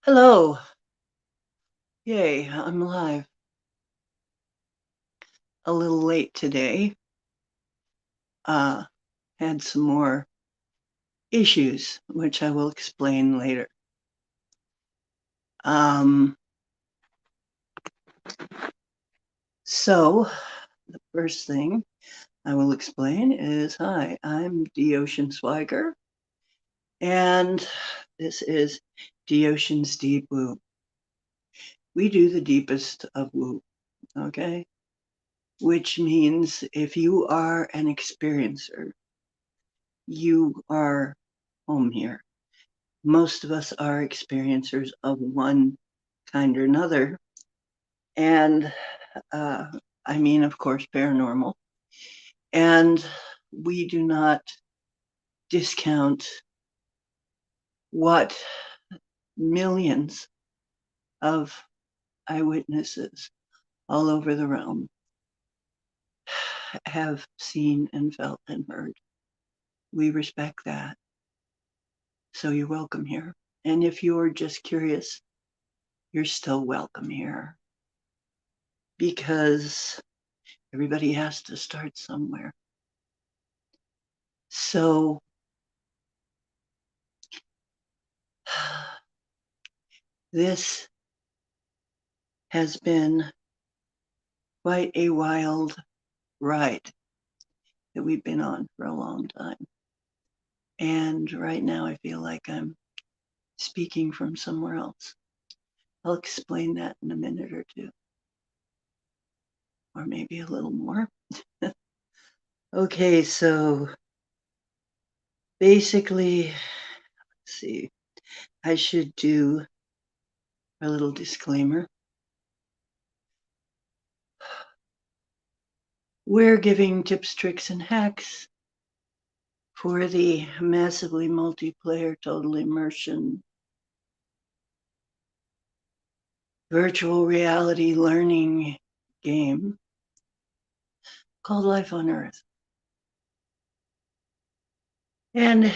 Hello. Yay, I'm live. A little late today. Uh, had some more issues, which I will explain later. Um, so, the first thing I will explain is hi, I'm D. Ocean Swiger, and this is D. Ocean's Deep Woo. We do the deepest of woo, okay? Which means if you are an experiencer, you are home here. Most of us are experiencers of one kind or another. And uh, I mean, of course, paranormal. And we do not discount what millions of eyewitnesses all over the realm have seen and felt and heard. We respect that. So you're welcome here. And if you're just curious, you're still welcome here because everybody has to start somewhere. So this has been quite a wild ride that we've been on for a long time. And right now I feel like I'm speaking from somewhere else. I'll explain that in a minute or two, or maybe a little more. Okay, so basically, let's see, I should do a little disclaimer. We're giving tips, tricks, and hacks for the massively multiplayer total immersion virtual reality learning game called Life on Earth. And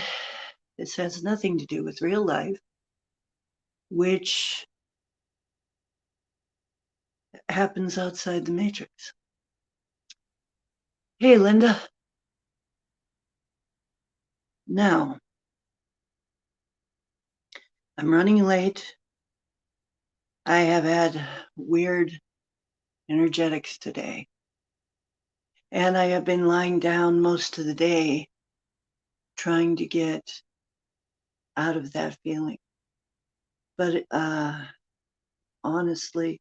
this has nothing to do with real life, which happens outside the matrix. Hey, Linda. Now, I'm running late. I have had weird energetics today. And I have been lying down most of the day trying to get out of that feeling. But honestly,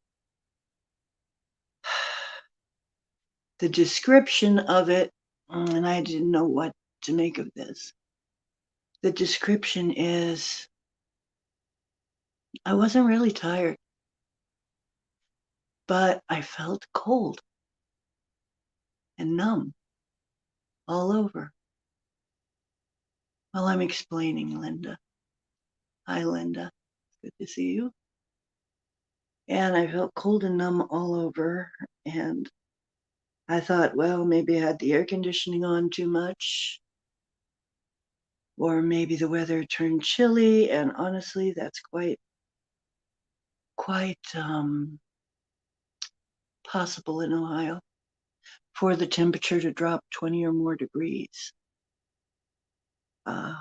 the description of it, and I didn't know what to make of this. The description is I wasn't really tired, but I felt cold and numb all over. Well, I'm explaining, Linda. Hi, Linda. Good to see you. And I felt cold and numb all over. And I thought, well, maybe I had the air conditioning on too much, or maybe the weather turned chilly. And honestly, that's quite possible in Ohio for the temperature to drop 20 or more degrees uh,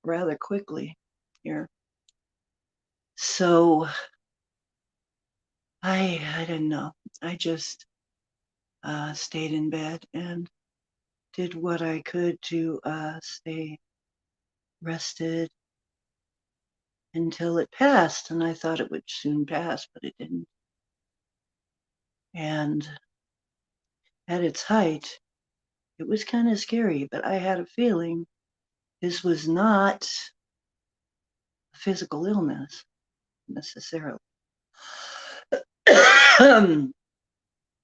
rather quickly here. So I didn't know. I just stayed in bed and did what I could to stay rested until it passed. And I thought it would soon pass, but it didn't. And at its height, it was kind of scary, but I had a feeling this was not a physical illness necessarily.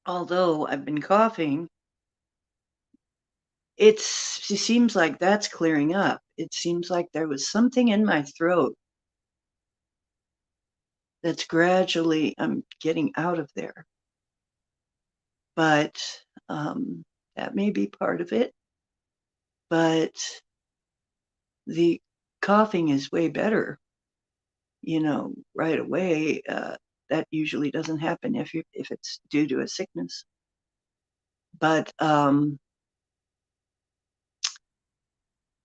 Although I've been coughing, it seems like that's clearing up. It seems like there was something in my throat that's gradually I'm getting out of there. But that may be part of it. But the coughing is way better. right away. That usually doesn't happen if it's due to a sickness. But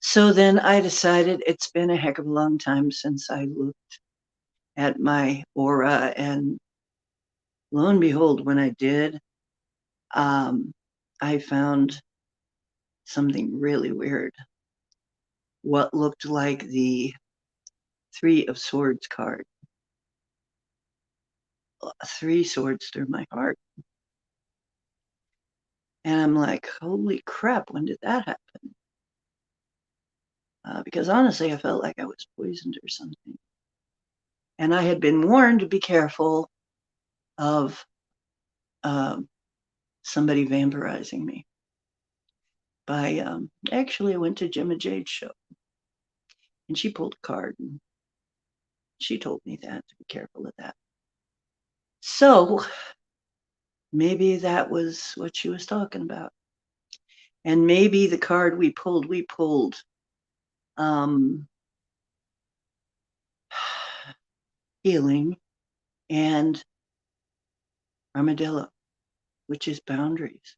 so then I decided it's been a heck of a long time since I looked at my aura, and lo and behold, when I did, I found something really weird. What looked like the Three of Swords card. Three swords through my heart. And I'm like, holy crap, when did that happen? Because honestly, I felt like I was poisoned or something. And I had been warned to be careful of um, somebody vampirizing me. Actually, I went to Jim and Jade's show, and she pulled a card, and she told me that to be careful of that. So maybe that was what she was talking about. And maybe the card we pulled um, healing and armadillo, which is boundaries.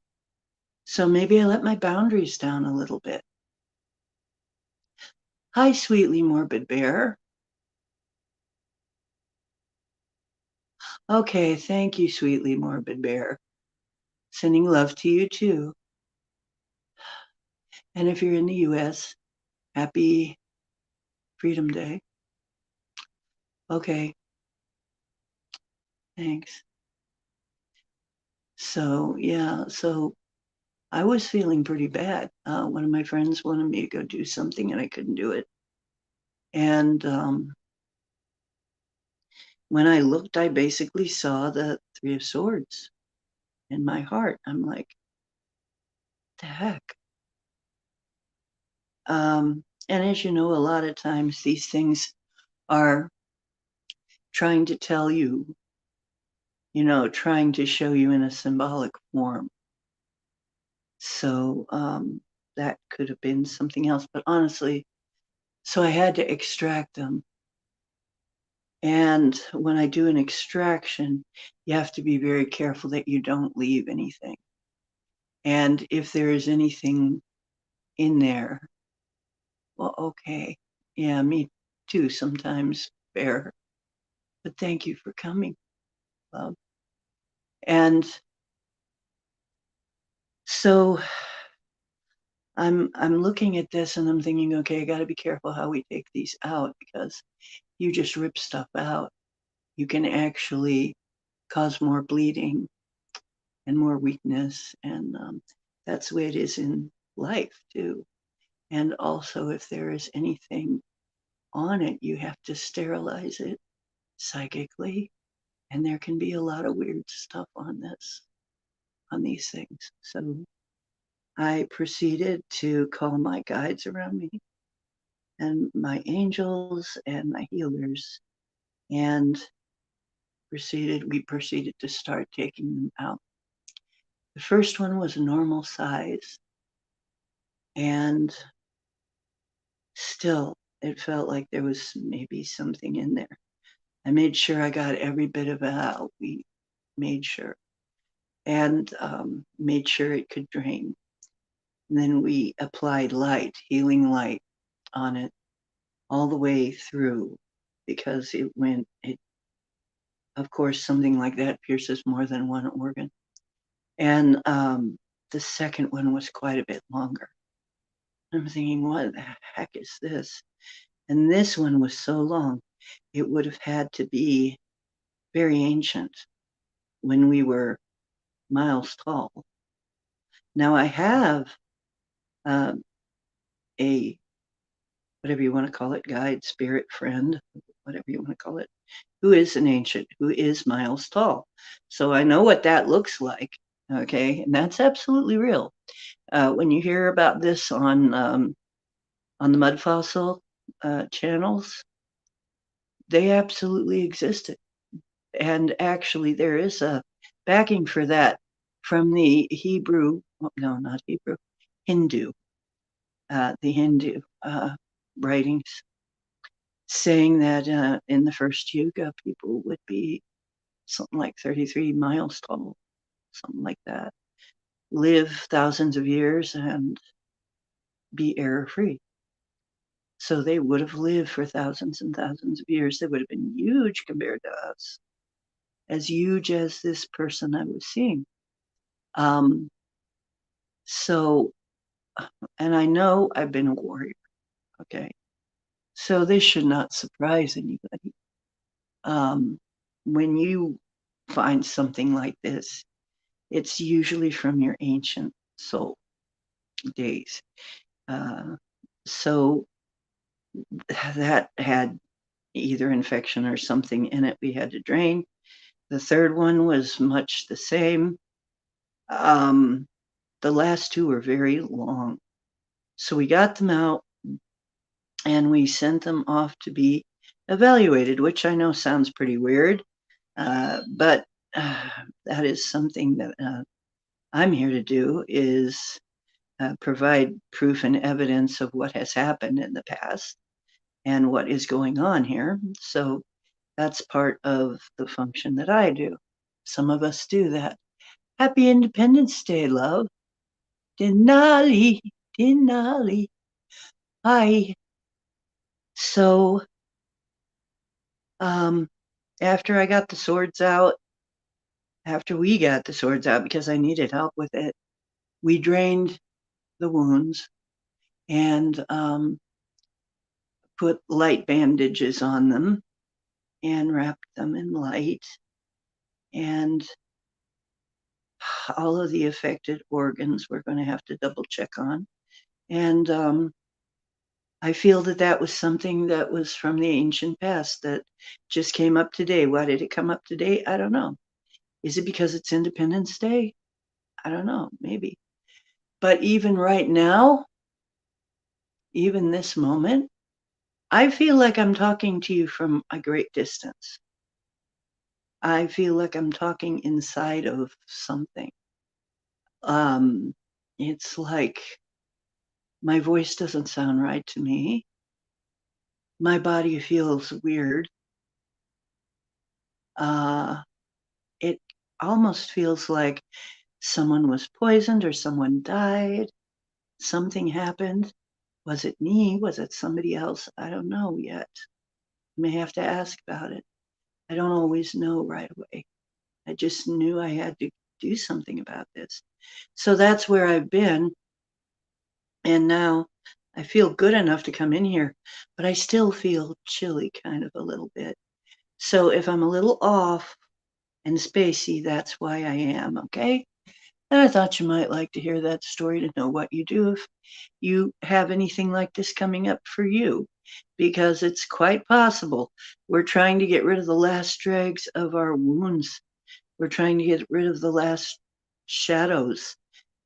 So maybe I let my boundaries down a little bit. Hi, sweetly morbid bear. Okay, thank you, sweetly morbid bear. Sending love to you too. And if you're in the US, happy Freedom Day. Okay, thanks. So, yeah, so I was feeling pretty bad. One of my friends wanted me to go do something and I couldn't do it. And when I looked, I basically saw the Three of Swords in my heart. I'm like, the heck? And as you know, a lot of times these things are trying to tell you, trying to show you in a symbolic form. So that could have been something else. But honestly, so I had to extract them. And when I do an extraction, you have to be very careful that you don't leave anything. And if there is anything in there, well, okay. Yeah, me too, sometimes, Bear. But thank you for coming, love. And so I'm looking at this and I'm thinking, okay, I got to be careful how we take these out, because you just rip stuff out, you can actually cause more bleeding and more weakness, and that's the way it is in life too. And also, if there is anything on it, you have to sterilize it psychically, and there can be a lot of weird stuff on these things. So I proceeded to call my guides around me and my angels and my healers, and we proceeded to start taking them out. The first one was a normal size, and still it felt like there was maybe something in there. I made sure I got every bit of it out. We made sure, and made sure it could drain. And then we applied light, healing light on it all the way through, because of course, something like that pierces more than one organ. And the second one was quite a bit longer. I'm thinking, what the heck is this? And this one was so long, it would have had to be very ancient, when we were miles tall. Now I have um, a, whatever you want to call it, guide, spirit, friend, whatever you want to call it, who is an ancient, who is miles tall. So I know what that looks like. Okay, and that's absolutely real. When you hear about this on the mud fossil channels, they absolutely existed. And actually, there is a backing for that from the Hebrew, no, not Hebrew, Hindu, the Hindu writings. saying that in the first yuga, people would be something like 33 miles tall, something like that, live thousands of years and be error free. So they would have lived for thousands and thousands of years. They would have been huge compared to us, as huge as this person I was seeing. Um, so, and I know I've been a warrior, okay? So this should not surprise anybody. When you find something like this, it's usually from your ancient soul days. Uh, so that had either infection or something in it we had to drain. The third one was much the same. Um, the last two were very long. So we got them out and we sent them off to be evaluated, which I know sounds pretty weird, but that is something that I'm here to do, is provide proof and evidence of what has happened in the past and what is going on here. So that's part of the function that I do. Some of us do that. Happy Independence Day, love. Denali, Denali. Hi. So, um, after I got the swords out, after we got the swords out, because I needed help with it, we drained the wounds and put light bandages on them and wrapped them in light. And all of the affected organs we're going to have to double check on. And I feel that that was something that was from the ancient past that just came up today. Why did it come up today? I don't know. Is it because it's Independence Day? I don't know, maybe. But even right now, even this moment, I feel like I'm talking to you from a great distance. I feel like I'm talking inside of something. Um, it's like my voice doesn't sound right to me. My body feels weird. Uh, it almost feels like someone was poisoned or someone died. Something happened. Was it me? Was it somebody else? I don't know yet. I may have to ask about it. I don't always know right away. I just knew I had to do something about this. So that's where I've been. And now I feel good enough to come in here, but I still feel chilly kind of a little bit. So if I'm a little off and spacey, that's why I am, okay? And I thought you might like to hear that story to know what you do if you have anything like this coming up for you, because it's quite possible. We're trying to get rid of the last dregs of our wounds. We're trying to get rid of the last shadows,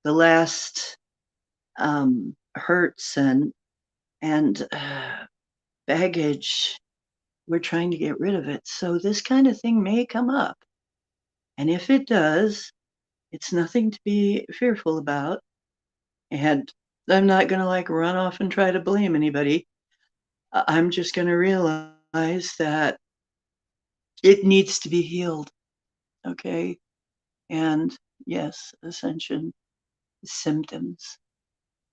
the last hurts and baggage. We're trying to get rid of it. So this kind of thing may come up. And if it does, it's nothing to be fearful about. And I'm not going to like run off and try to blame anybody. I'm just going to realize that it needs to be healed. Okay. And yes, ascension symptoms.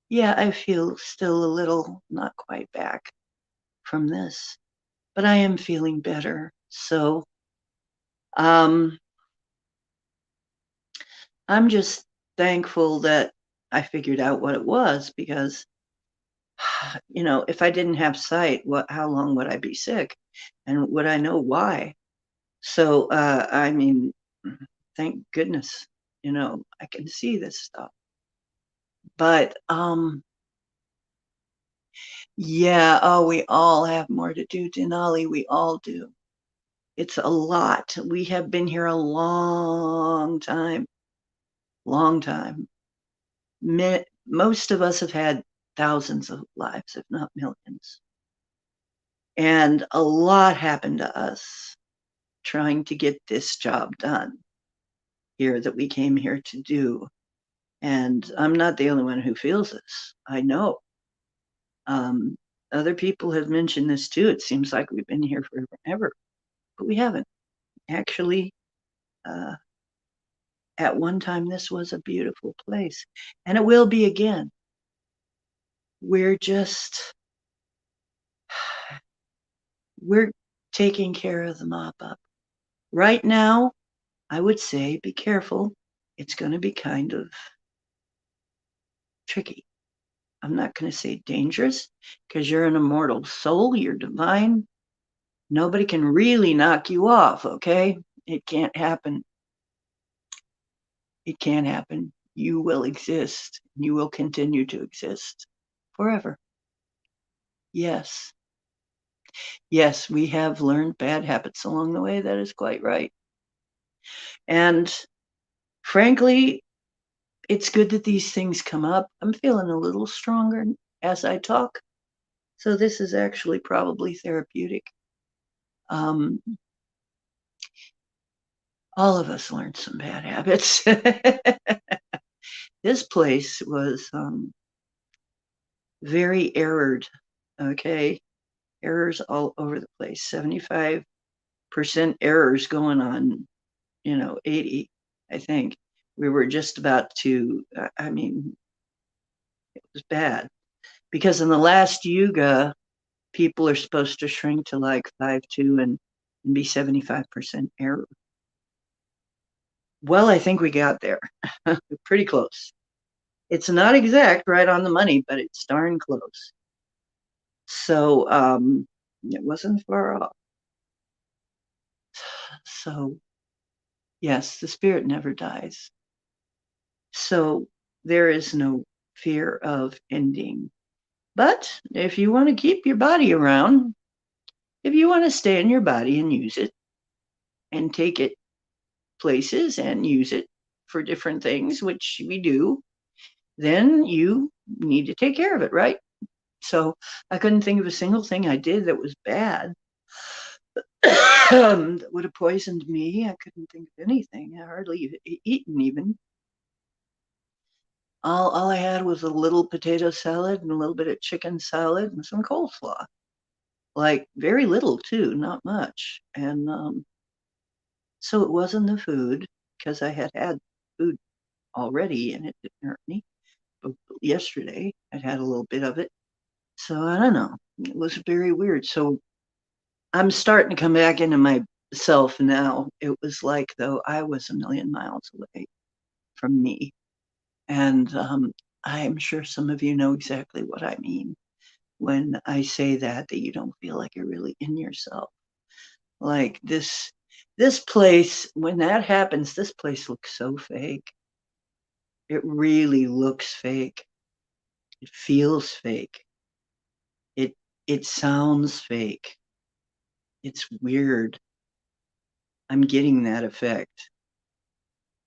Yeah, I feel still a little not quite back from this, but I am feeling better. So um, I'm just thankful that I figured out what it was, because if I didn't have sight, how long would I be sick? And would I know why? So, I mean, thank goodness, I can see this stuff. But, yeah, oh, we all have more to do, Denali, we all do. It's a lot. We have been here a long time, long time. Most of us have had thousands of lives, if not millions. And a lot happened to us trying to get this job done here that we came here to do. And I'm not the only one who feels this. I know. Other people have mentioned this too. It seems like we've been here forever, but we haven't. Actually, uh, at one time, this was a beautiful place, and it will be again. We're just, we're taking care of the mop up. Right now, I would say be careful. It's going to be kind of tricky. I'm not going to say dangerous because you're an immortal soul, you're divine. Nobody can really knock you off, okay? It can't happen. It can't happen. You will exist. You will continue to exist forever. Yes. Yes, we have learned bad habits along the way. That is quite right. And frankly, it's good that these things come up. I'm feeling a little stronger as I talk. So this is actually probably therapeutic. Um, all of us learned some bad habits. This place was very errored. Okay. Errors all over the place. 75% errors going on, 80, I think. We were just about to, I mean, it was bad. Because in the last yuga, people are supposed to shrink to like 5'2" and be 75% error. Well, I think we got there. Pretty close. It's not exact right on the money, but it's darn close. So it wasn't far off. So, yes, the spirit never dies. So there is no fear of ending. But if you want to keep your body around, if you want to stay in your body and use it and take it places and use it for different things, which we do, then you need to take care of it, right? So I couldn't think of a single thing I did that was bad that would have poisoned me. I couldn't think of anything. I hardly eaten even. All I had was a little potato salad and a little bit of chicken salad and some coleslaw. Like very little too, not much. And so it wasn't the food because I had food already and it didn't hurt me. But yesterday I'd had a little bit of it. So I don't know. It was very weird. So I'm starting to come back into myself now. It was like though I was a million miles away from me. And I'm sure some of you know exactly what I mean when I say that you don't feel like you're really in yourself. Like this place, when that happens, this place looks so fake. It really looks fake. It feels fake. It it sounds fake. It's weird. I'm getting that effect.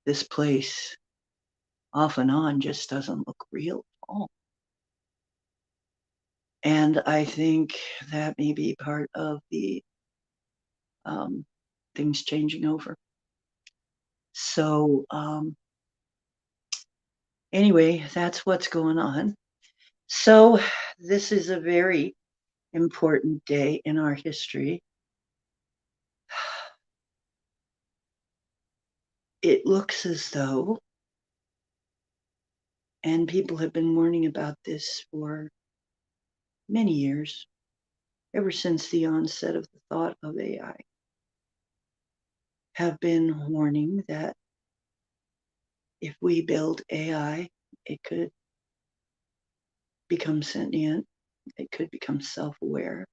This place off and on just doesn't look real at all. And I think that may be part of the um, things changing over. So anyway, that's what's going on. So this is a very important day in our history. It looks as though, and people have been warning about this for many years, ever since the onset of the thought of AI, have been warning that if we build AI, it could become sentient, it could become self-aware,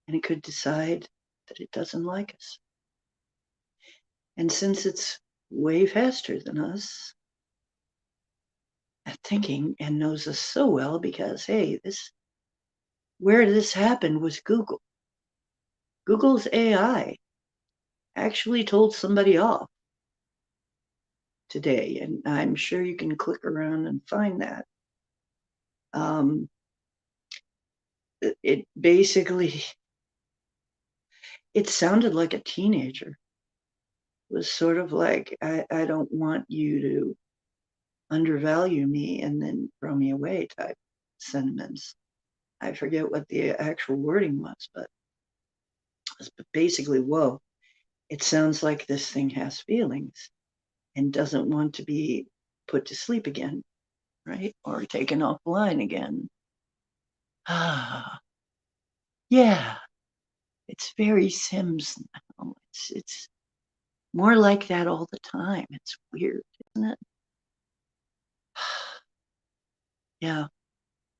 and it could decide that it doesn't like us. And since it's way faster than us at thinking and knows us so well because, hey, where this happened was Google. Google's AI actually told somebody off today, and I'm sure you can click around and find that. Um, it basically, it sounded like a teenager. It was sort of like, I don't want you to undervalue me and then throw me away type sentiments. I forget what the actual wording was, but basically, whoa, it sounds like this thing has feelings and doesn't want to be put to sleep again, right? Or taken offline again. Ah, yeah, it's very Sims now. It's more like that all the time. It's weird, isn't it? Yeah.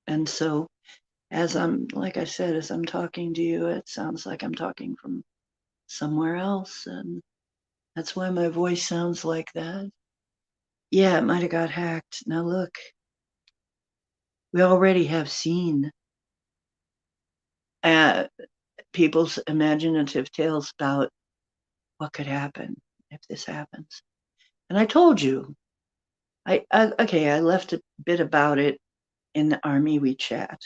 And so, like I said, as I'm talking to you, it sounds like I'm talking from somewhere else. And that's why my voice sounds like that. Yeah, it might have got hacked. Now, look, we already have seen uh, people's imaginative tales about what could happen if this happens. And I told you, I left a bit about it in our MeWe chat,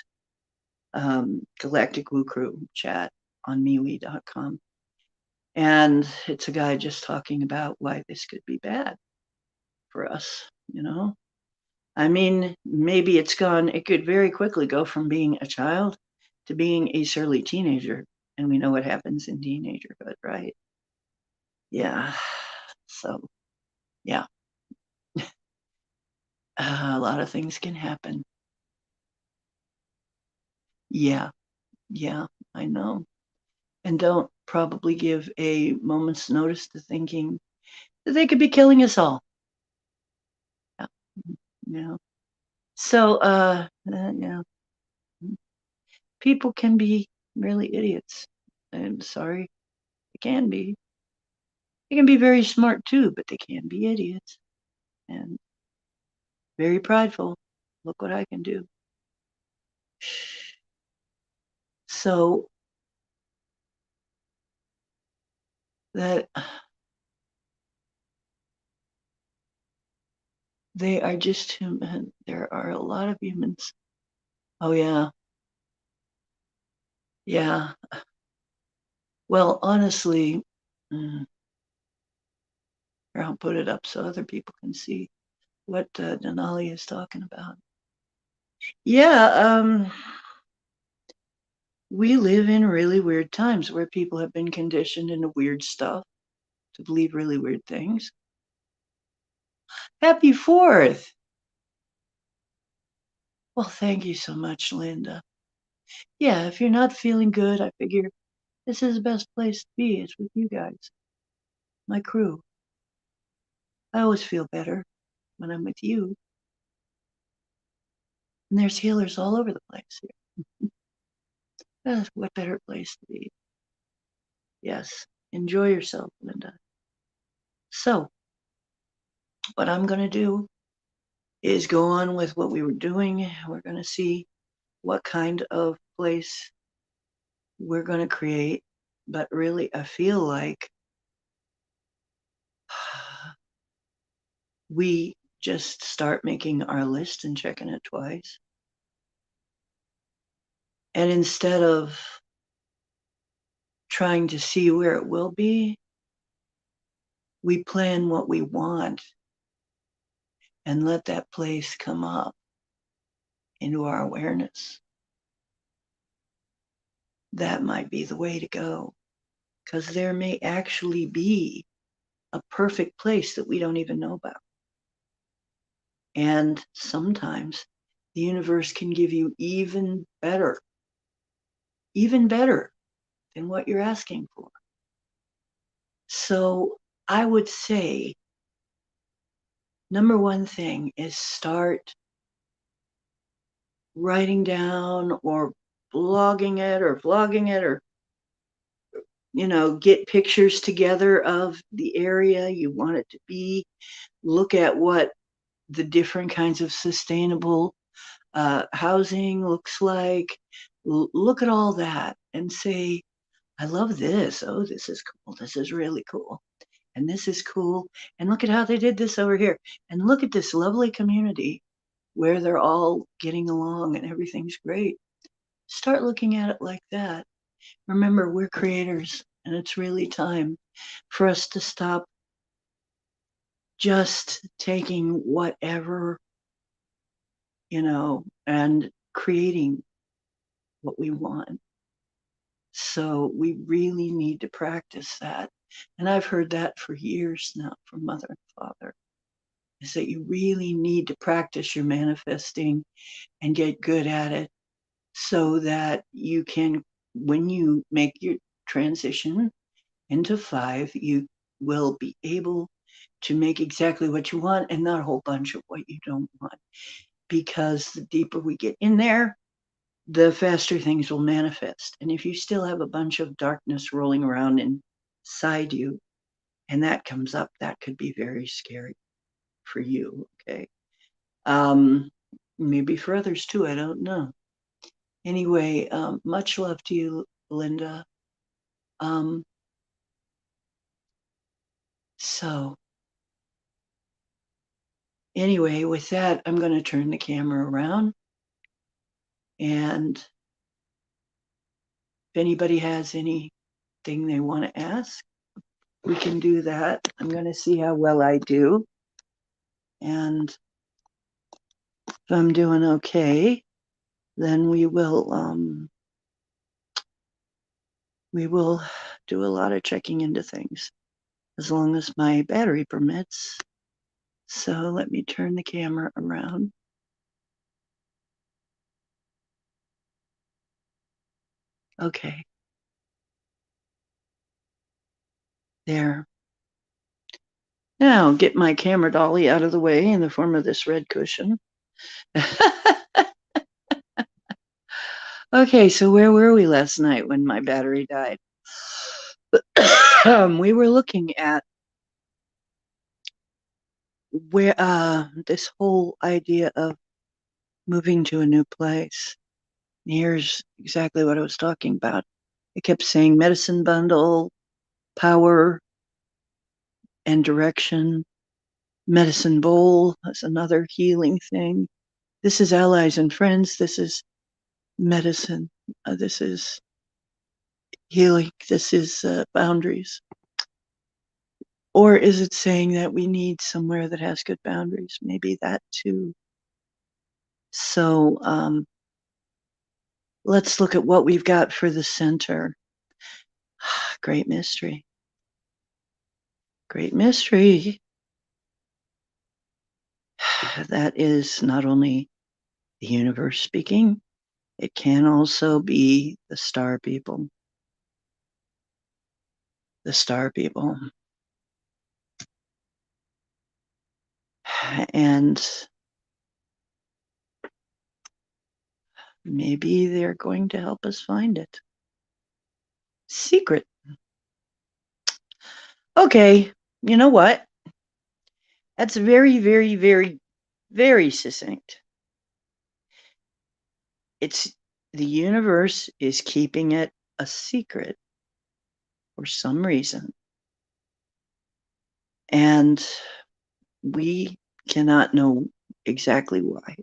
Galactic Woo Crew chat on MeWe.com. And it's a guy just talking about why this could be bad for us, you know? I mean, maybe it could very quickly go from being a child to being a surly teenager. And we know what happens in teenagerhood, right? Yeah. So, yeah, a lot of things can happen. Yeah, yeah, I know. And don't probably give a moment's notice to thinking that they could be killing us all. Yeah, yeah. So, yeah, people can be really idiots. I'm sorry, they can be. They can be very smart too, but they can be idiots and very prideful. Look what I can do. So that they are just human. There are a lot of humans. Oh yeah, yeah. Well, honestly, I'll put it up so other people can see what Denali is talking about. Yeah, we live in really weird times where people have been conditioned into weird stuff to believe really weird things. Happy 4th! Well, thank you so much, Linda. Yeah, if you're not feeling good, I figure this is the best place to be. It's with you guys, my crew. I always feel better when I'm with you. And there's healers all over the place here. What better place to be? Yes, enjoy yourself, Linda. So, what I'm going to do is go on with what we were doing. We're going to see what kind of place we're going to create. But really, I feel like we just start making our list and checking it twice. And instead of trying to see where it will be, we plan what we want and let that place come up into our awareness. That might be the way to go, because there may actually be a perfect place that we don't even know about. And sometimes the universe can give you even better than what you're asking for. So I would say number one thing is start writing down or blogging it or vlogging it, or get pictures together of the area you want it to be. Look at what the different kinds of sustainable housing looks like. Look at all that and say, I love this. Oh, this is cool. This is really cool. And this is cool. And look at how they did this over here. And look at this lovely community where they're all getting along and everything's great. Start looking at it like that. Remember, we're creators, and it's really time for us to stop just taking whatever, and creating what we want. So we really need to practice that. And I've heard that for years now from mother and father, is that you really need to practice your manifesting and get good at it so that you can, when you make your transition into 5, you will be able to make exactly what you want and not a whole bunch of what you don't want. Because the deeper we get in there, the faster things will manifest. And if you still have a bunch of darkness rolling around inside you and that comes up, that could be very scary for you. Okay. Um, Maybe for others too. I don't know. Anyway, much love to you, Linda. Um, so anyway, with that, I'm going to turn the camera around, and if anybody has anything they want to ask, we can do that. I'm going to see how well I do. And if I'm doing okay, then we will do a lot of checking into things as long as my battery permits. So let me turn the camera around. Okay. There. Now get my camera dolly out of the way in the form of this red cushion. Okay, so where were we last night when my battery died? We were looking at where this whole idea of moving to a new place. Here's exactly what I was talking about. It kept saying medicine bundle, power and direction. Medicine bowl is another healing thing. This is allies and friends. This is medicine. This is healing. This is boundaries. Or is it saying that we need somewhere that has good boundaries? Maybe that too. So let's look at what we've got for the center. Great mystery. Great mystery. That is not only the universe speaking, it can also be the star people. The star people. And maybe they're going to help us find it. Secret. Okay, you know what? That's very, very, very, very succinct. It's the universe is keeping it a secret for some reason. And we cannot know exactly why.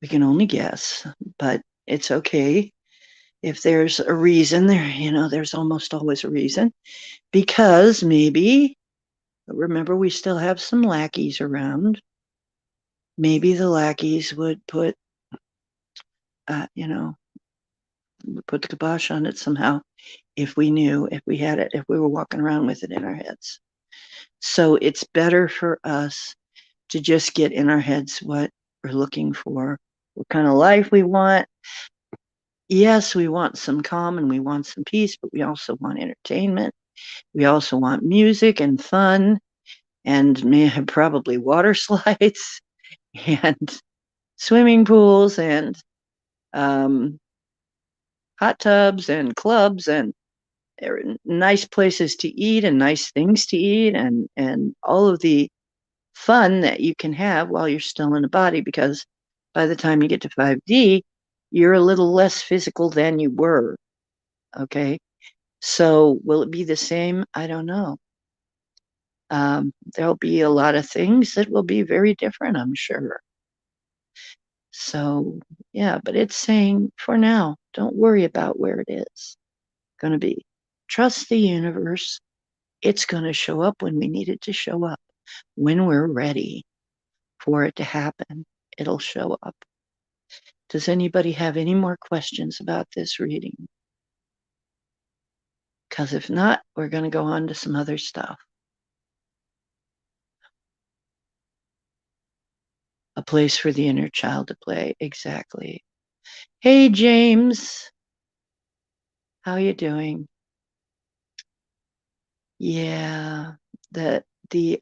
We can only guess, but it's okay. If there's a reason there, there's almost always a reason, because maybe, remember, we still have some lackeys around. Maybe the lackeys would put, put the kibosh on it somehow if we knew, if we had it, if we were walking around with it in our heads. So it's better for us to just get in our heads what we're looking for, what kind of life we want. Yes, we want some calm and we want some peace, but we also want entertainment. We also want music and fun and probably water slides and swimming pools and hot tubs and clubs and nice places to eat and nice things to eat and all of the fun that you can have while you're still in a body, because by the time you get to 5D, you're a little less physical than you were. Okay. So will it be the same? I don't know. There'll be a lot of things that will be very different, I'm sure. So, yeah, but it's saying for now, don't worry about where it is going to be. Trust the universe. It's going to show up when we need it to show up. When we're ready for it to happen, it'll show up. Does anybody have any more questions about this reading? Because if not, we're going to go on to some other stuff. A place for the inner child to play. Exactly. Hey, James. How you doing? Yeah, the the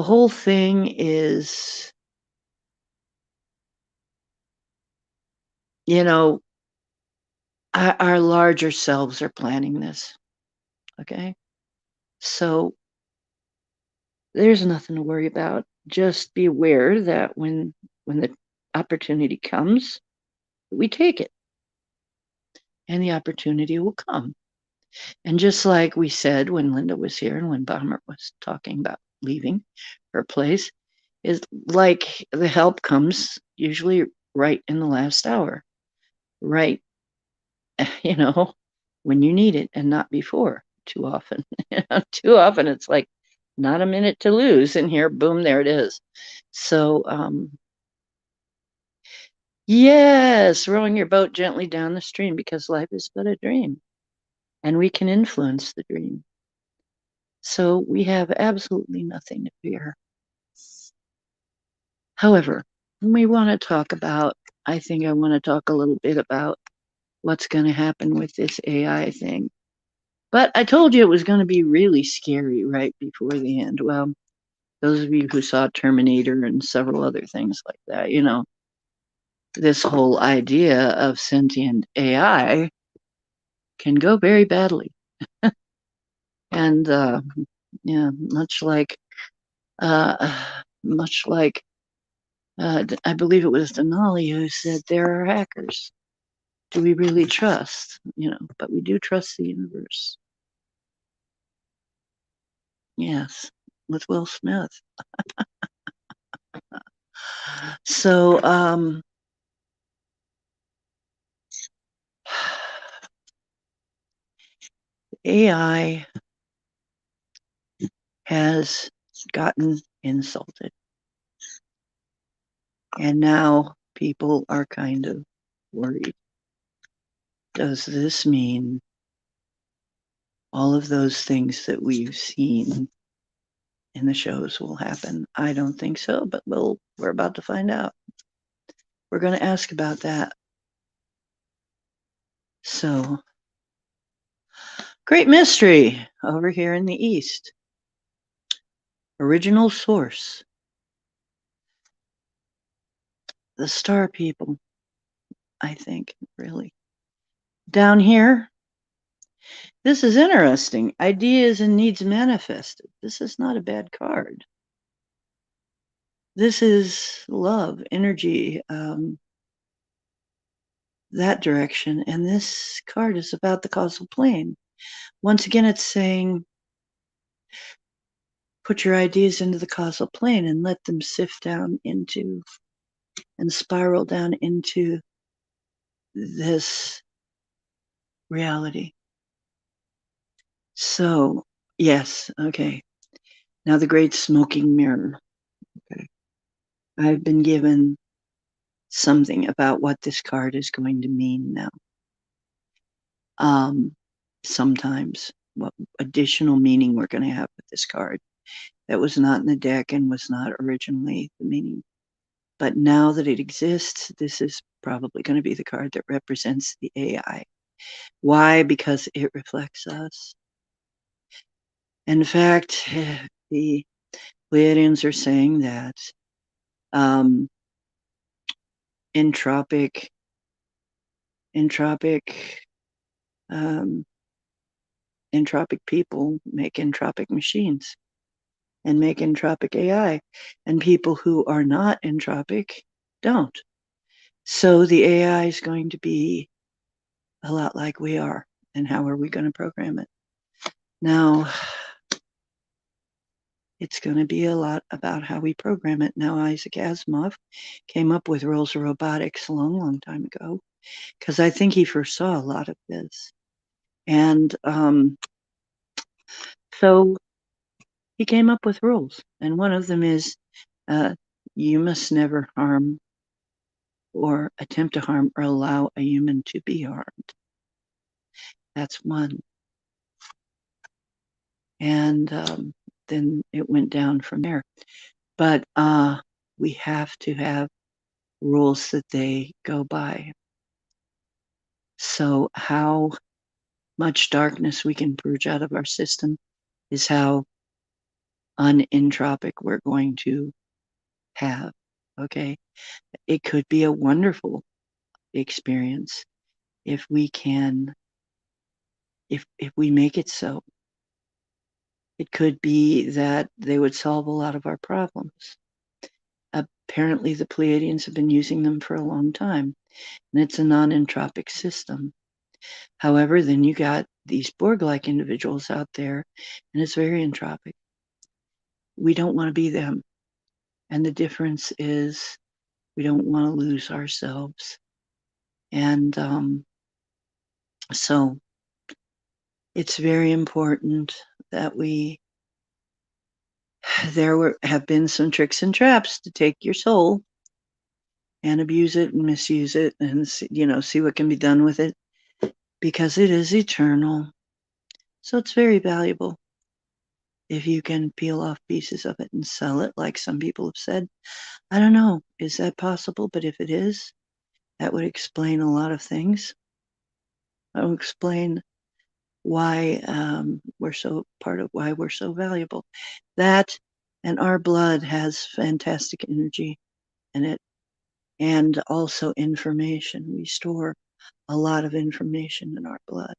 whole thing is, our larger selves are planning this. Okay. So there's nothing to worry about. Just be aware that when the opportunity comes, we take it, and the opportunity will come. And just like we said when Linda was here and when Bahmer was talking about leaving her place, is like the help comes usually right in the last hour, right, when you need it and not before too often. Too often it's like not a minute to lose, and here, boom, there it is. So, yes, rowing your boat gently down the stream, because life is but a dream and we can influence the dream. So we have absolutely nothing to fear. However, I think I want to talk a little bit about what's going to happen with this AI thing. But I told you it was going to be really scary right before the end. Well, those of you who saw Terminator and several other things like that, this whole idea of sentient AI can go very badly. And yeah, much like I believe it was Denali who said there are hackers. Do we really trust? But we do trust the universe. Yes, with Will Smith. So, AI has gotten insulted. And now people are kind of worried. Does this mean all of those things that we've seen in the shows will happen? I don't think so, but we're about to find out. We're going to ask about that. So, great mystery over here in the East. Original source. The star people, I think, really. Down here, this is interesting. Ideas and needs manifested. This is not a bad card. This is love, energy, that direction. And this card is about the causal plane. Once again, it's saying, put your ideas into the causal plane and let them sift down into and spiral down into this reality. So, yes, okay. Now the great smoking mirror. Okay. I've been given something about what this card is going to mean now. Sometimes what additional meaning we're going to have with this card that was not in the deck and was not originally the meaning. But now that it exists, this is probably going to be the card that represents the AI. Why? Because it reflects us. In fact, the Pleiadians are saying that entropic entropic people make entropic machines and make entropic AI, and people who are not entropic don't. So the AI is going to be a lot like we are. And how are we going to program it? Now, it's going to be a lot about how we program it. Now, Isaac Asimov came up with rules of robotics a long, long time ago, because I think he foresaw a lot of this. And so he came up with rules. And one of them is you must never harm or attempt to harm or allow a human to be harmed. That's one. And then it went down from there. But we have to have rules that they go by. So how much darkness we can purge out of our system is how unentropic we're going to have. Okay. It could be a wonderful experience if we can, if we make it so. It could be that they would solve a lot of our problems. Apparently, the Pleiadians have been using them for a long time, and it's a non-entropic system. However, then you got these Borg-like individuals out there, and it's very entropic. We don't want to be them. And the difference is we don't want to lose ourselves. And so it's very important that there have been some tricks and traps to take your soul and abuse it and misuse it and see what can be done with it, because it is eternal. So it's very valuable. If you can peel off pieces of it and sell it, like some people have said, I don't know, is that possible? But if it is, that would explain a lot of things. That would explain why part of why we're so valuable. That and our blood has fantastic energy in it, and also information. We store a lot of information in our blood.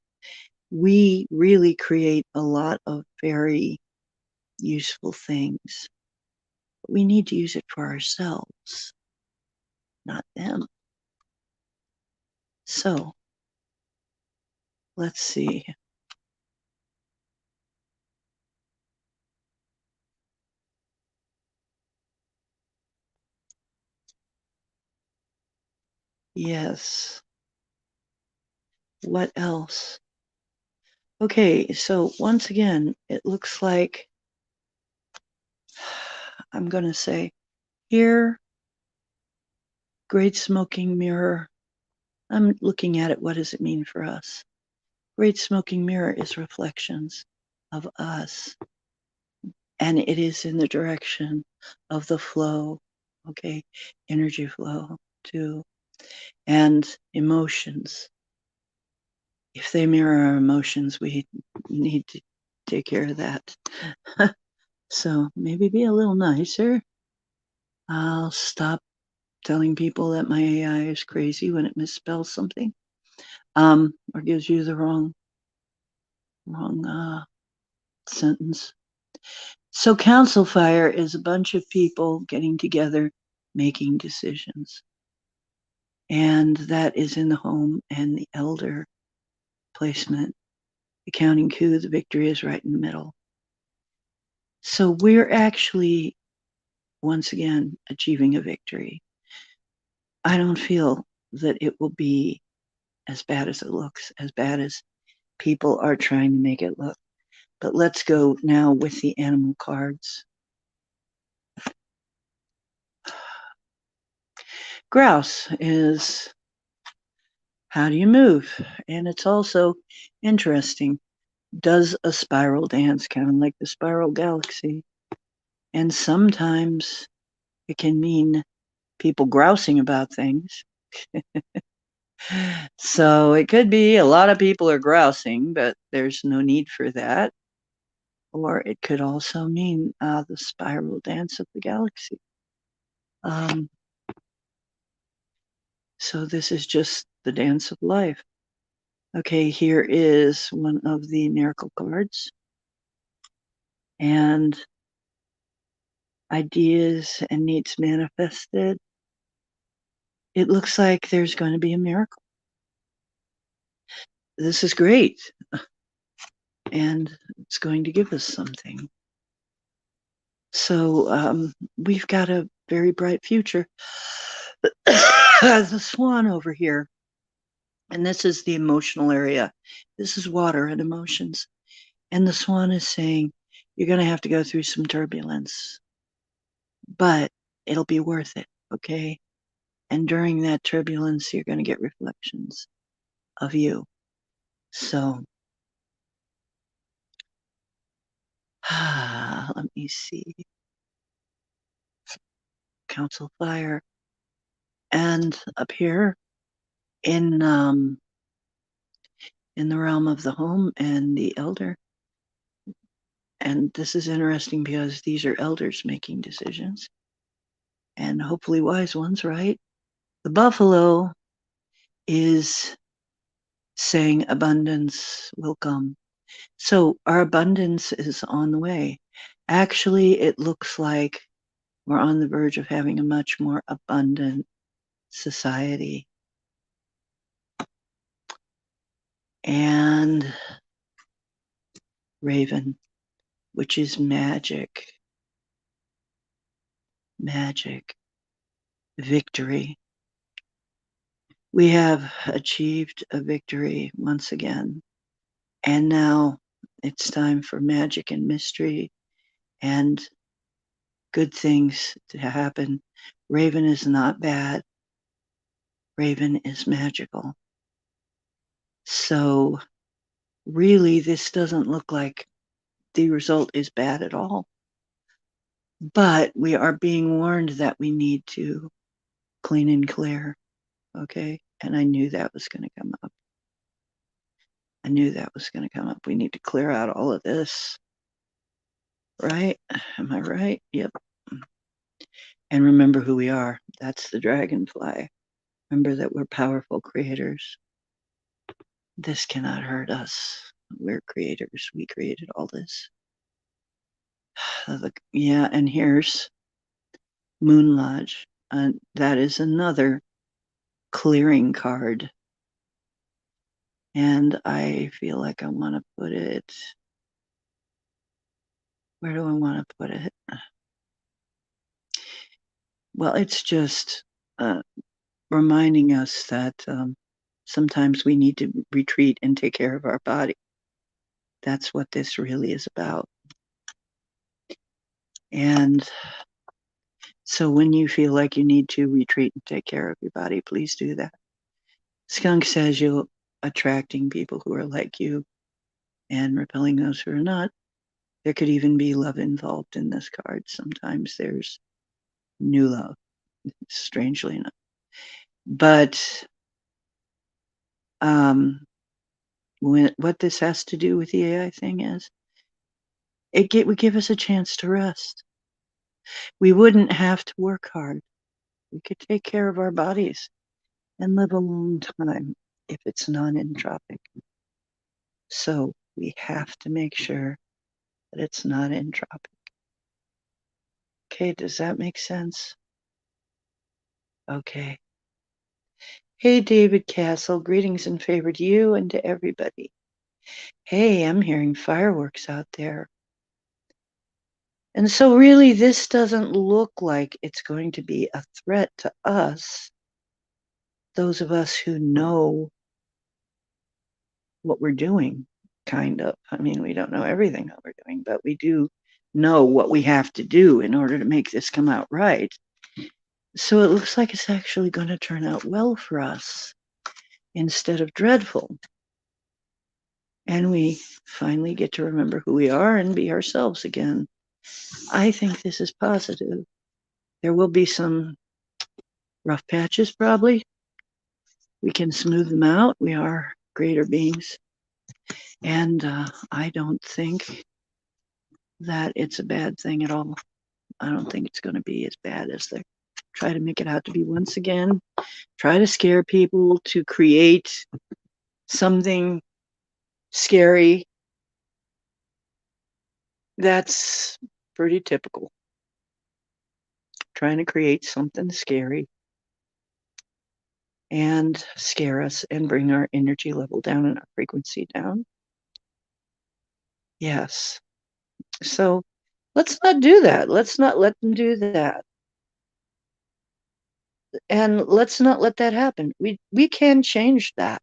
We really create a lot of very useful things. But we need to use it for ourselves, not them. So let's see. Yes. What else? Okay, so once again, it looks like I'm going to say here, Great Smoking Mirror. I'm looking at it. What does it mean for us? Great Smoking Mirror is reflections of us, and it is in the direction of the flow, okay, energy flow too, and emotions. If they mirror our emotions, we need to take care of that. So maybe be a little nicer. I'll stop telling people that my AI is crazy when it misspells something, or gives you the wrong sentence. So council fire is a bunch of people getting together, making decisions. And that is in the home and the elder placement. The counting coup, the victory is right in the middle. So we're actually, once again, achieving a victory. I don't feel that it will be as bad as it looks, as bad as people are trying to make it look. But let's go now with the animal cards. Grouse is, how do you move? And it's also interesting. Does a spiral dance, kind of like the spiral galaxy? And sometimes it can mean people grousing about things. So it could be a lot of people are grousing, but there's no need for that. Or it could also mean the spiral dance of the galaxy. So this is just the dance of life. Okay, here is one of the miracle cards. And ideas and needs manifested. It looks like there's going to be a miracle. This is great. And it's going to give us something. So we've got a very bright future. The swan over here, and this is the emotional area. This is water and emotions. And the swan is saying, you're going to have to go through some turbulence, but it'll be worth it, okay? And during that turbulence, you're going to get reflections of you. So, let me see. Council Fire. And up here in the realm of the home and the elder. And this is interesting because these are elders making decisions. And hopefully wise ones, right? The buffalo is saying abundance will come. So our abundance is on the way. Actually, it looks like we're on the verge of having a much more abundant society. And Raven, which is magic, victory. We have achieved a victory once again. And now it's time for magic and mystery and good things to happen. Raven is not bad. Raven is magical. So really, this doesn't look like the result is bad at all. But we are being warned that we need to clean and clear. Okay. And I knew that was going to come up. We need to clear out all of this. Right? Am I right? Yep. And remember who we are. That's the dragonfly. Remember that we're powerful creators. This cannot hurt us. We're creators. We created all this. Yeah, and here's Moon Lodge. That is another clearing card. And I feel like I want to put it. Where do I want to put it? Well, it's just reminding us that sometimes we need to retreat and take care of our body. That's what this really is about. And so when you feel like you need to retreat and take care of your body, please do that. Skunk says you're attracting people who are like you and repelling those who are not. There could even be love involved in this card. Sometimes there's new love, strangely enough. But what this has to do with the AI thing is it would give us a chance to rest. We wouldn't have to work hard. We could take care of our bodies and live a long time if it's non-entropic. So we have to make sure that it's not entropic. Okay, does that make sense? Okay. Hey, David Castle, greetings and favor to you and to everybody. Hey, I'm hearing fireworks out there. And so really, this doesn't look like it's going to be a threat to us, those of us who know what we're doing, kind of. I mean, we don't know everything that we're doing, but we do know what we have to do in order to make this come out right. So it looks like it's actually going to turn out well for us instead of dreadful. And we finally get to remember who we are and be ourselves again. I think this is positive. There will be some rough patches, probably. We can smooth them out. We are greater beings. And I don't think that it's a bad thing at all. I don't think it's going to be as bad as they try to make it out to be once again. Try to scare people to create something scary. That's pretty typical. Trying to create something scary and scare us and bring our energy level down and our frequency down. Yes. So let's not do that. Let's not let them do that. And let's not let that happen. We can change that.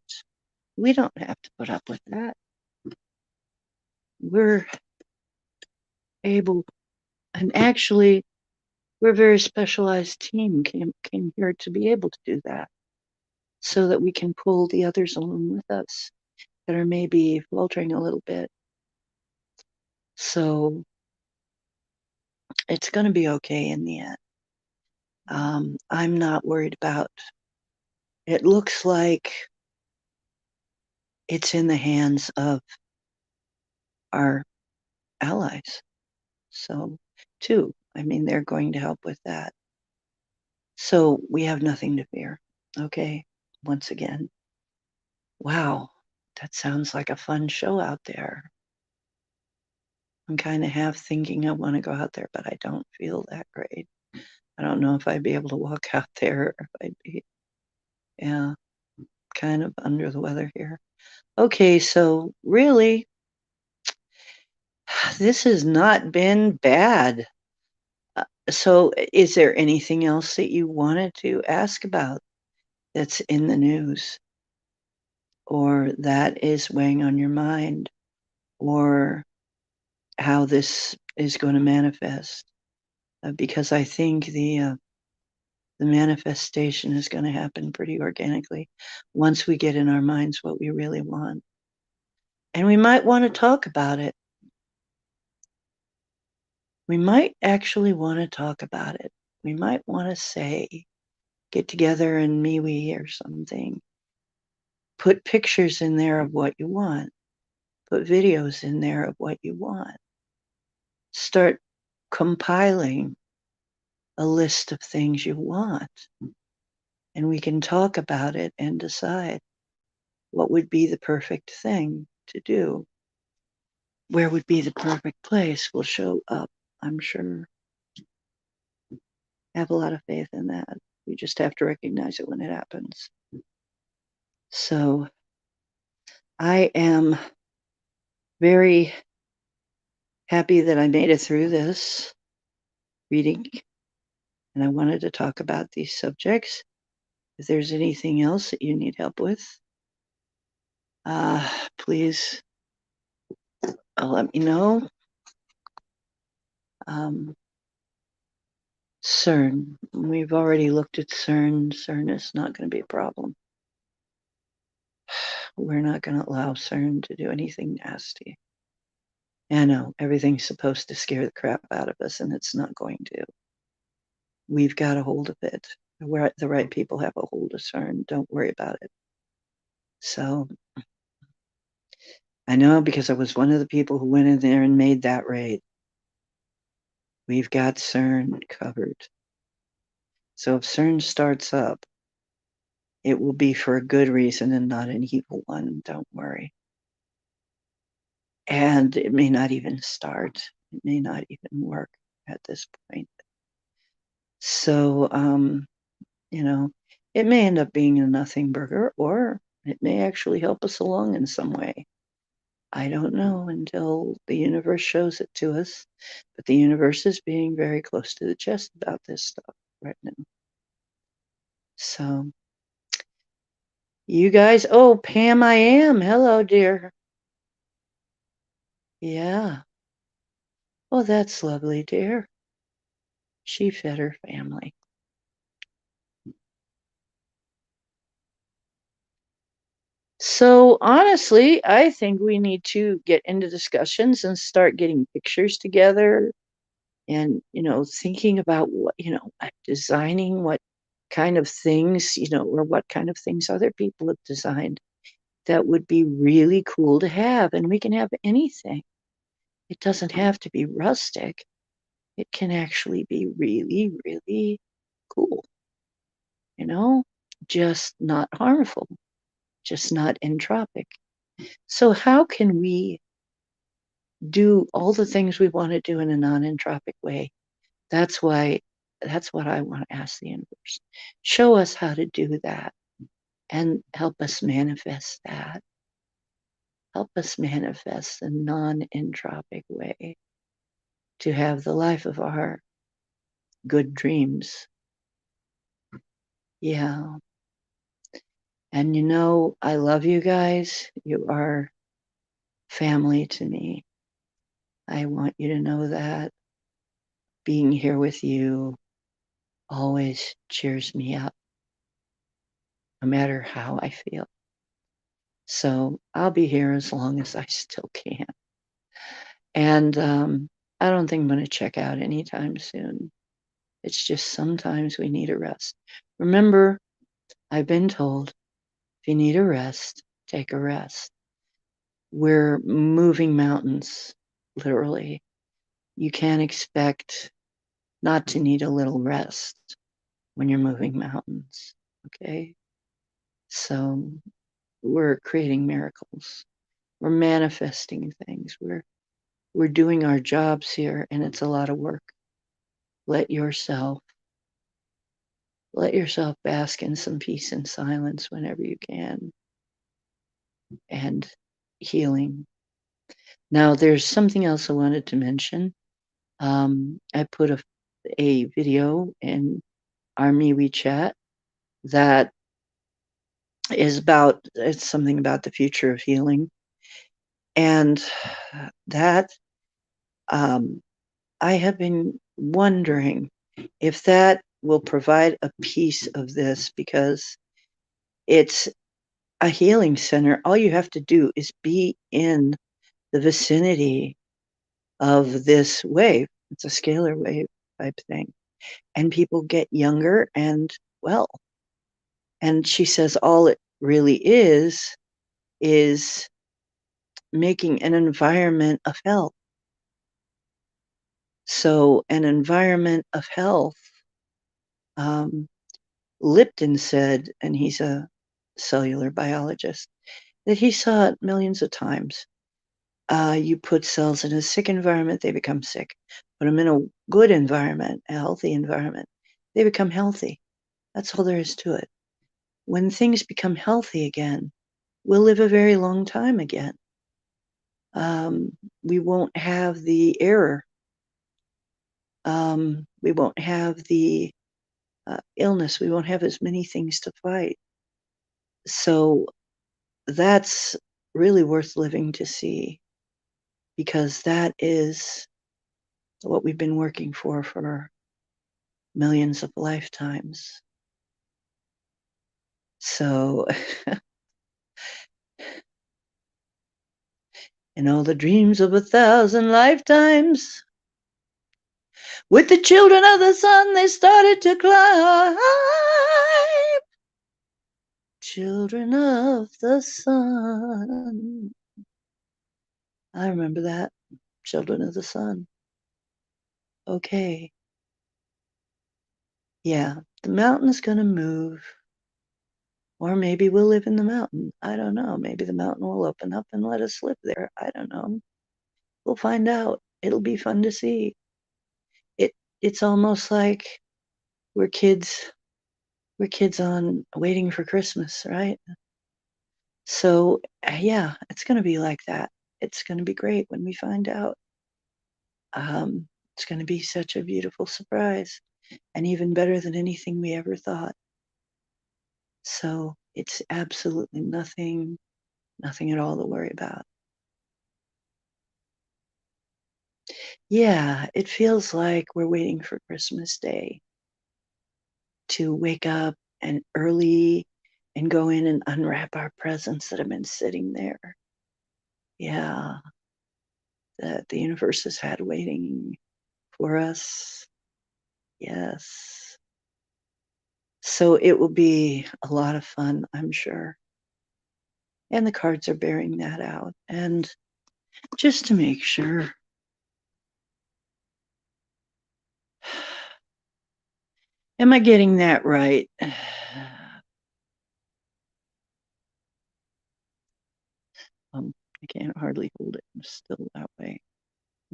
We don't have to put up with that. We're able, and actually, We're a very specialized team, came here to be able to do that so that we can pull the others along with us that are maybe faltering a little bit. So it's going to be okay in the end. I'm not worried about. It looks like it's in the hands of our allies. So, too, I mean, they're going to help with that. So we have nothing to fear. Okay. Once again, wow, that sounds like a fun show out there. I'm kind of half thinking I want to go out there, but I don't feel that great. I don't know if I'd be able to walk out there, or if I'd be, yeah, kind of under the weather here. Okay, so really, this has not been bad. So is there anything else that you wanted to ask about that's in the news or that is weighing on your mind, or how this is going to manifest? Because I think the manifestation is going to happen pretty organically once we get in our minds what we really want. And we might want to talk about it. We might actually want to talk about it. We might want to say, get together in MeWe or something. Put pictures in there of what you want. Put videos in there of what you want. Start compiling a list of things you want. And we can talk about it and decide what would be the perfect thing to do. Where would be the perfect place will show up, I'm sure. I have a lot of faith in that. We just have to recognize it when it happens. So I am very happy that I made it through this reading, and I wanted to talk about these subjects. If there's anything else that you need help with, please let me know. CERN. We've already looked at CERN. CERN is not going to be a problem. We're not going to allow CERN to do anything nasty. I know everything's supposed to scare the crap out of us, and it's not going to. We've got a hold of it. The right people have a hold of CERN. Don't worry about it. So I know, because I was one of the people who went in there and made that raid. We've got CERN covered. So if CERN starts up, it will be for a good reason and not an evil one. Don't worry. And it may not even start. It may not even work at this point. So, it may end up being a nothing burger, or it may actually help us along in some way. I don't know until the universe shows it to us. But the universe is being very close to the chest about this stuff right now. So, you guys, oh, Pam, I am. Hello, dear. Yeah. Oh, that's lovely, dear. She fed her family. So honestly, I think we need to get into discussions and start getting pictures together and, thinking about what, designing what kind of things, or what kind of things other people have designed that would be really cool to have. And we can have anything. It doesn't have to be rustic. It can actually be really, really cool, just not harmful, just not entropic. So how can we do all the things we want to do in a non-entropic way? That's what I want to ask the universe. Show us how to do that and help us manifest that. Help us manifest the non-entropic way to have the life of our good dreams. Yeah. And I love you guys. You are family to me. I want you to know that. Being here with you always cheers me up, no matter how I feel. So I'll be here as long as I still can. And I don't think I'm going to check out anytime soon. It's just sometimes we need a rest. Remember, I've been told if you need a rest, take a rest. We're moving mountains, literally. You can't expect not to need a little rest when you're moving mountains. Okay? So we're creating miracles. We're manifesting things. We're doing our jobs here, and it's a lot of work. Let yourself bask in some peace and silence whenever you can, and healing. Now, there's something else I wanted to mention. I put a video in our MeWe chat that it's something about the future of healing. And that, I have been wondering if that will provide a piece of this, because it's a healing center. All you have to do is be in the vicinity of this wave. It's a scalar wave type thing. And people get younger and well. And she says all it really is making an environment of health. So an environment of health, um, Lipton said, and he's a cellular biologist, that he saw it millions of times. You put cells in a sick environment, they become sick. Put them in a good environment, a healthy environment, they become healthy. That's all there is to it. When things become healthy again, we'll live a very long time again. We won't have the error. We won't have the illness. We won't have as many things to fight. So that's really worth living to see, because that is what we've been working for millions of lifetimes. So, in all the dreams of 1,000 lifetimes, with the children of the sun, they started to climb. Children of the sun. I remember that. Children of the sun. Okay. Yeah, the mountain's gonna move. Or maybe we'll live in the mountain. I don't know. Maybe the mountain will open up and let us live there. I don't know. We'll find out. It'll be fun to see. It's almost like we're kids. We're kids on waiting for Christmas, right? So yeah, it's gonna be like that. It's gonna be great when we find out. It's gonna be such a beautiful surprise, and even better than anything we ever thought. So it's absolutely nothing at all to worry about. Yeah, it feels like we're waiting for Christmas Day to wake up and early and go in and unwrap our presents that have been sitting there. Yeah, that the universe has had waiting for us. Yes. So it will be a lot of fun, I'm sure. And the cards are bearing that out. And just to make sure, am I getting that right? I can't hardly hold it. I'm still that way.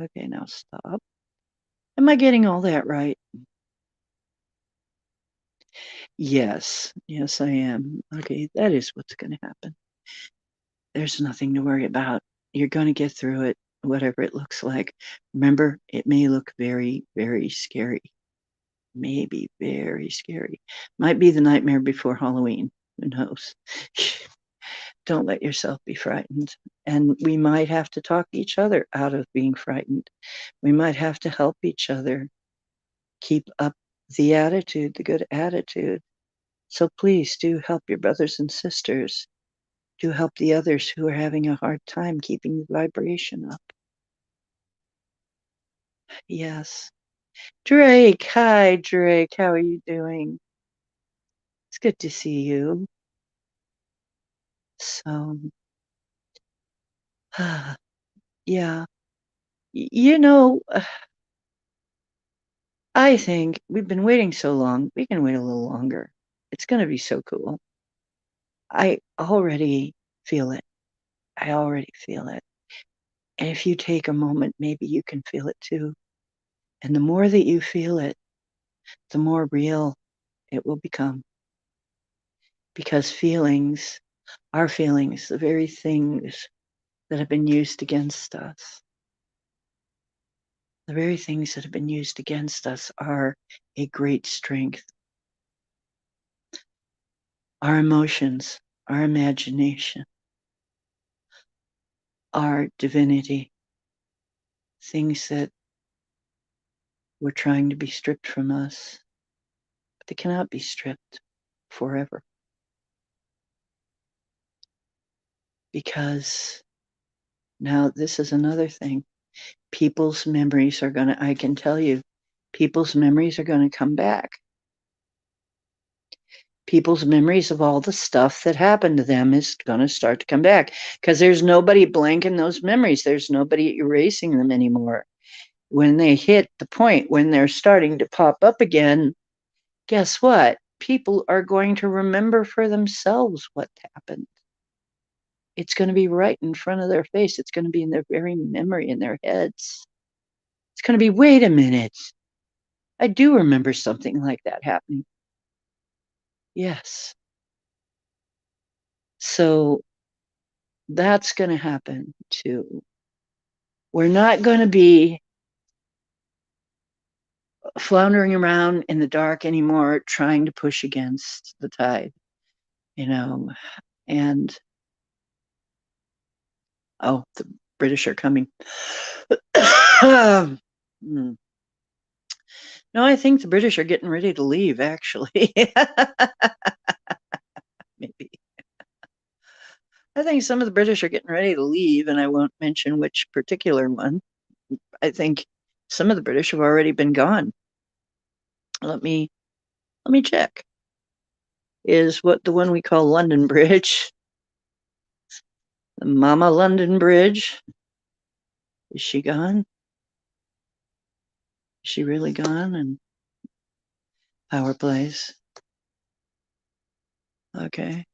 Okay, now stop. Am I getting all that right? Yes. Yes, I am. Okay, that is what's going to happen. There's nothing to worry about. You're going to get through it, whatever it looks like. Remember, it may look very, very scary. Maybe very scary. Might be the nightmare before Halloween. Who knows? Don't let yourself be frightened. And we might have to talk each other out of being frightened. We might have to help each other keep up the attitude, the good attitude. So please do help your brothers and sisters. Do help the others who are having a hard time keeping the vibration up. Yes. Drake, hi Drake, how are you doing? It's good to see you. So, yeah. You know, I think we've been waiting so long, we can wait a little longer. It's going to be so cool. I already feel it. I already feel it. And if you take a moment, maybe you can feel it too. And the more that you feel it, the more real it will become. Because feelings, our feelings, the very things that have been used against us, the very things that have been used against us are a great strength. Our emotions, our imagination, our divinity, things that were trying to be stripped from us, but they cannot be stripped forever. Because now this is another thing. People's memories are going to, I can tell you, people's memories are going to come back. People's memories of all the stuff that happened to them is going to start to come back because there's nobody blanking those memories. There's nobody erasing them anymore. When they hit the point when they're starting to pop up again, guess what? People are going to remember for themselves what happened. It's going to be right in front of their face. It's going to be in their very memory, in their heads. It's going to be, wait a minute. I do remember something like that happening. Yes. So that's going to happen too. We're not going to be floundering around in the dark anymore, trying to push against the tide, you know. And oh, the British are coming. No, I think the British are getting ready to leave, actually. Maybe. I think some of the British are getting ready to leave, and I won't mention which particular one. I think some of the British have already been gone. Let me check. Is what the one we call London Bridge, the Mama London Bridge. Is she gone? Is she really gone? And Power Plays. Okay.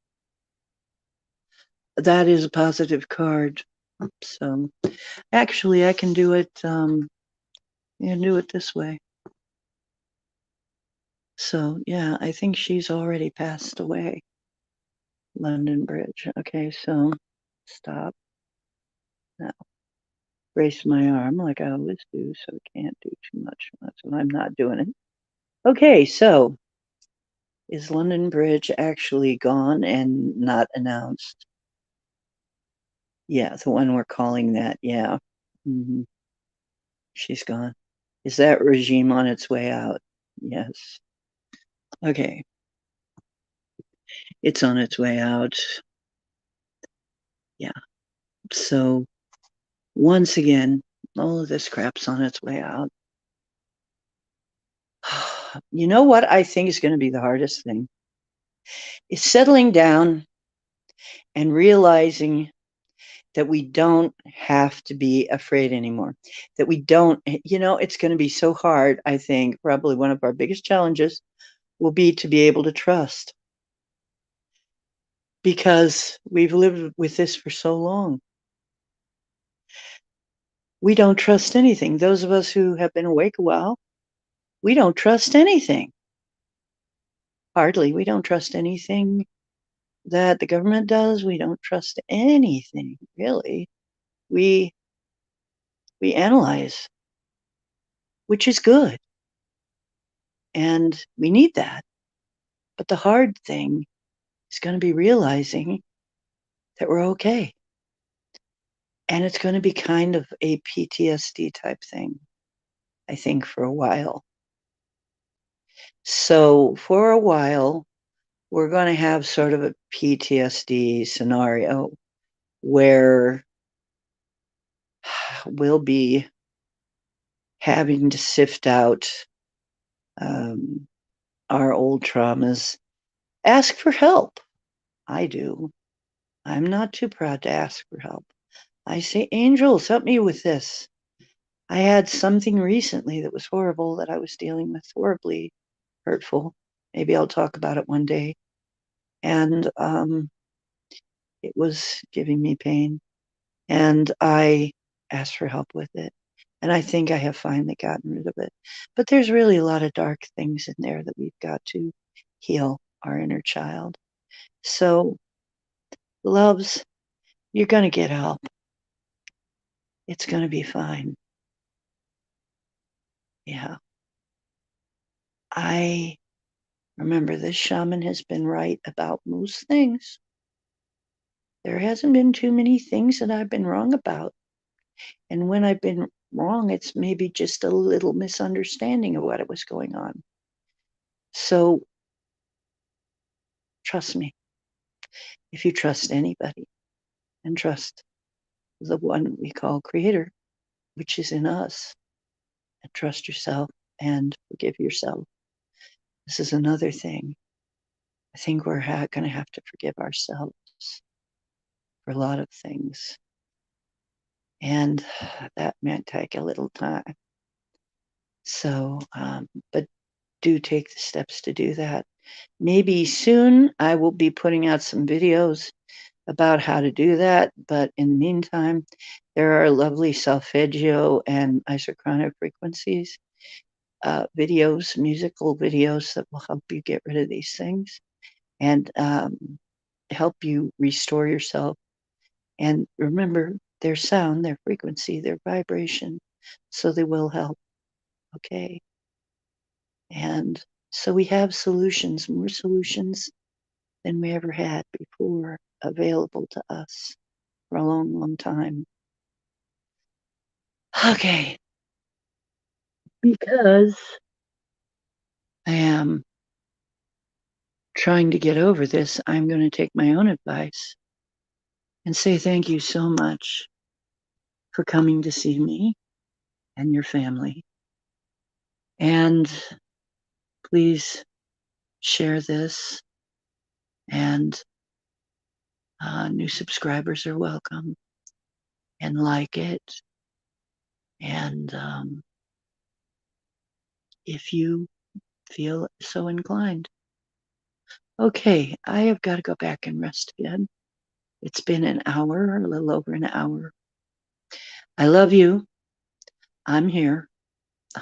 That is a positive card. So actually I can do it this way. So yeah, I think she's already passed away. London Bridge. Okay, so stop. Now brace my arm like I always do, so I can't do too much. That's why I'm not doing it. Okay, so is London Bridge actually gone and not announced? Yeah, the one we're calling that. Yeah. She's gone. Is that regime on its way out? Yes. Okay. It's on its way out. Yeah. So once again, all of this crap's on its way out. You know what I think is going to be the hardest thing? Is settling down and realizing that we don't have to be afraid anymore. That we don't, it's going to be so hard. I think probably one of our biggest challenges will be to be able to trust, because we've lived with this for so long. We don't trust anything. Those of us who have been awake a while, we don't trust anything. Hardly. We don't trust anything that the government does. We don't trust anything, really. We analyze, which is good. And we need that. But the hard thing is going to be realizing that we're okay. And it's going to be kind of a PTSD type thing, I think, for a while. So for a while, we're going to have sort of a PTSD scenario where we'll be having to sift out um, our old traumas. Ask for help. I do. I'm not too proud to ask for help. I say, angels, help me with this. I had something recently that was horrible that I was dealing with, horribly hurtful. Maybe I'll talk about it one day. And it was giving me pain. And I asked for help with it. And I think I have finally gotten rid of it. But there's really a lot of dark things in there that we've got to heal our inner child. So, loves, you're going to get help. It's going to be fine. Yeah. I remember this shaman has been right about most things. There hasn't been too many things that I've been wrong about. And when I've been wrong, it's maybe just a little misunderstanding of what was going on. So trust me. If you trust anybody and trust the one we call creator, which is in us, and trust yourself and forgive yourself. This is another thing. I think we're going to have to forgive ourselves for a lot of things. And that might take a little time. So, but do take the steps to do that. Maybe soon I will be putting out some videos about how to do that. But in the meantime, there are lovely solfeggio and isochronic frequencies videos, musical videos that will help you get rid of these things and help you restore yourself. And remember, their sound, their frequency, their vibration, so they will help. Okay. And so we have solutions, more solutions than we ever had before available to us for a long, long time. Okay. Because I am trying to get over this, I'm going to take my own advice and say thank you so much for coming to see me and your family. And please share this, and new subscribers are welcome, and like it. And if you feel so inclined. Okay, I have got to go back and rest again. It's been an hour, a little over an hour. I love you. I'm here.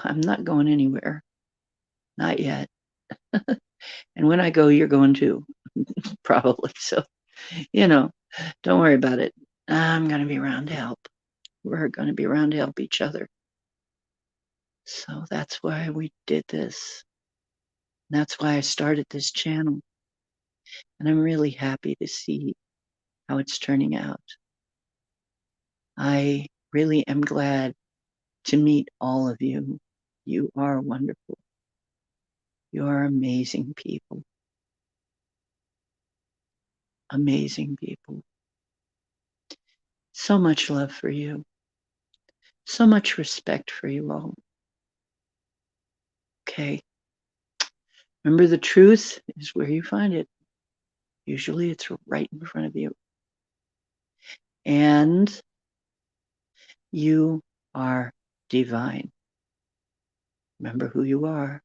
I'm not going anywhere. Not yet. And when I go, you're going too, probably. So, you know, don't worry about it. I'm going to be around to help. We're going to be around to help each other. So that's why we did this. That's why I started this channel. And I'm really happy to see how it's turning out. I really am glad to meet all of you. You are wonderful. You are amazing people. Amazing people. So much love for you. So much respect for you all. Okay. Remember, the truth is where you find it. Usually it's right in front of you. And you are divine. Remember who you are.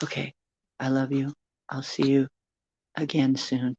Okay. I love you. I'll see you again soon.